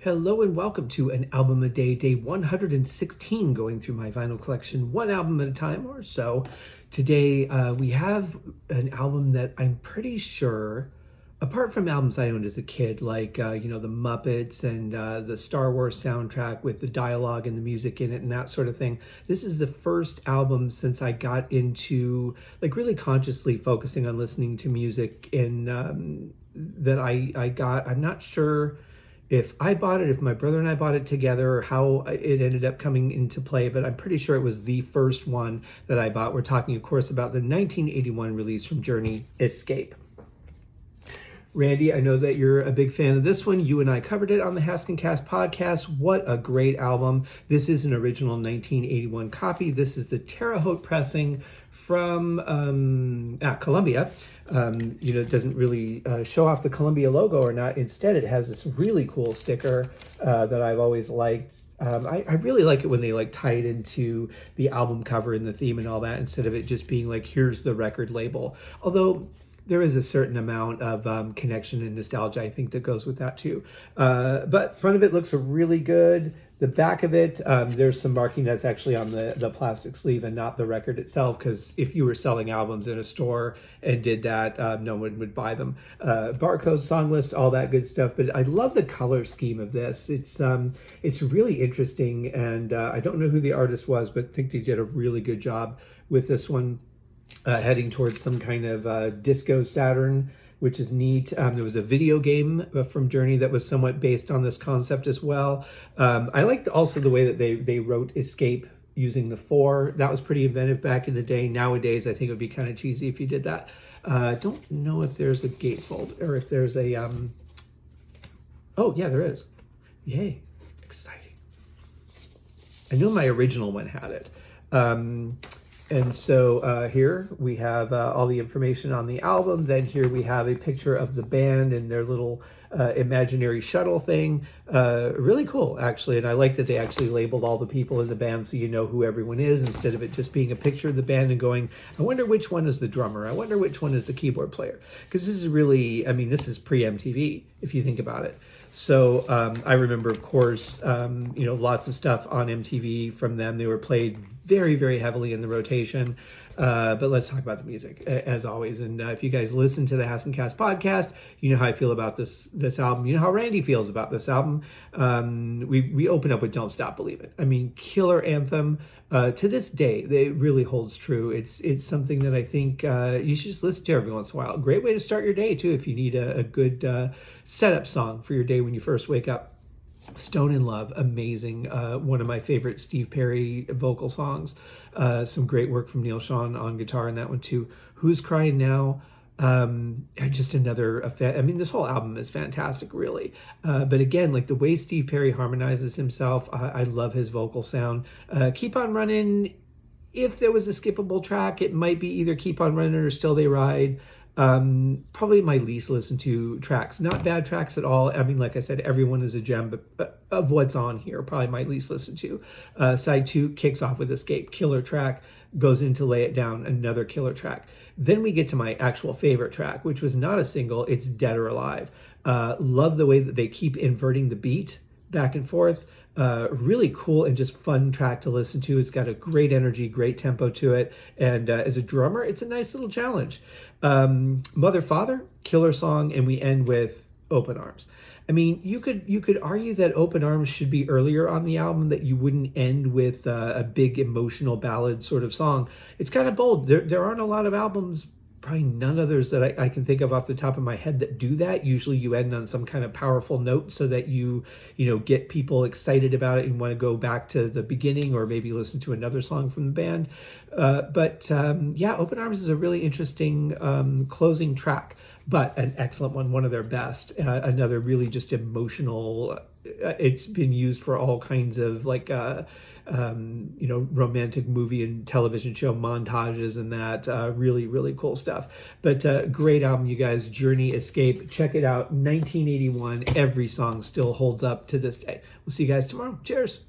Hello and welcome to an album a day, day 116, going through my vinyl collection one album at a time or so. Today we have an album that I'm pretty sure, apart from albums I owned as a kid, like the Muppets and the Star Wars soundtrack with the dialogue and the music in it and that sort of thing, this is the first album since I got into really consciously focusing on listening to music in that I got. I'm not sure if I bought it, if my brother and I bought it together, or how it ended up coming into play, but I'm pretty sure it was the first one that I bought. We're talking, of course, about the 1981 release from Journey, Escape. Randy, I know that you're a big fan of this one. You and I covered it on the Haskincast podcast. What a great album. This is an original 1981 copy. This is the Terre Haute pressing from Columbia. It doesn't really show off the Columbia logo or not. Instead, it has this really cool sticker that I've always liked. I really like it when they tie it into the album cover and the theme and all that, instead of it just being here's the record label. Although there is a certain amount of connection and nostalgia, I think, that goes with that too. But front of it looks really good. The back of it, there's some marking that's actually on the plastic sleeve and not the record itself, because if you were selling albums in a store and did that, no one would buy them. Barcode, song list, all that good stuff. But I love the color scheme of this. It's really interesting, and I don't know who the artist was, but I think they did a really good job with this one. Heading towards some kind of Disco Saturn, which is neat. There was a video game from Journey that was somewhat based on this concept as well. I liked also the way that they wrote Escape using the 4. That was pretty inventive back in the day. Nowadays, I think it would be kind of cheesy if you did that. Don't know if there's a gatefold or if there's a... Oh, yeah, there is. Yay. Exciting. I know my original one had it. And so here we have all the information on the album. Then here we have a picture of the band and their little imaginary shuttle thing. Really cool, actually. And I like that they actually labeled all the people in the band so you know who everyone is, instead of it just being a picture of the band and going, I wonder which one is the drummer. I wonder which one is the keyboard player. Because this is really, this is pre-MTV, if you think about it. So I remember, of course, lots of stuff on MTV from them. They were played very, very heavily in the rotation. But let's talk about the music, as always. And if you guys listen to the Haskincast podcast, you know how I feel about this album. You know how Randy feels about this album. We open up with Don't Stop Believin'. Killer anthem. To this day, it really holds true. It's something that I think you should just listen to every once in a while. A great way to start your day, too, if you need a good setup song for your day when you first wake up. Stone in Love, amazing. One of my favorite Steve Perry vocal songs. Some great work from Neil Schon on guitar in that one too. Who's Crying Now? Just another this whole album is fantastic, really. But again, the way Steve Perry harmonizes himself, I love his vocal sound. Keep on Running. If there was a skippable track, it might be either Keep on Running or Still They Ride. Probably my least listened to tracks. Not bad tracks at all. Like I said, everyone is a gem, but of what's on here, probably my least listened to. Side 2 kicks off with Escape, killer track, goes into Lay It Down, another killer track. Then we get to my actual favorite track, which was not a single, it's Dead or Alive. Love the way that they keep inverting the beat back and forth. Really cool and just fun track to listen to. It's got a great energy, great tempo to it. And as a drummer, it's a nice little challenge. Mother, Father, killer song. And we end with Open Arms. You could argue that Open Arms should be earlier on the album, that you wouldn't end with a big emotional ballad sort of song. It's kind of bold. There aren't a lot of albums, probably none others that I can think of off the top of my head, that do that. Usually you end on some kind of powerful note so that you get people excited about it and want to go back to the beginning or maybe listen to another song from the band. Open Arms is a really interesting closing track, but an excellent one of their best. Another really just emotional. It's been used for all kinds of romantic movie and television show montages and that. Really, really cool stuff. But great album, you guys. Journey, Escape. Check it out. 1981. Every song still holds up to this day. We'll see you guys tomorrow. Cheers.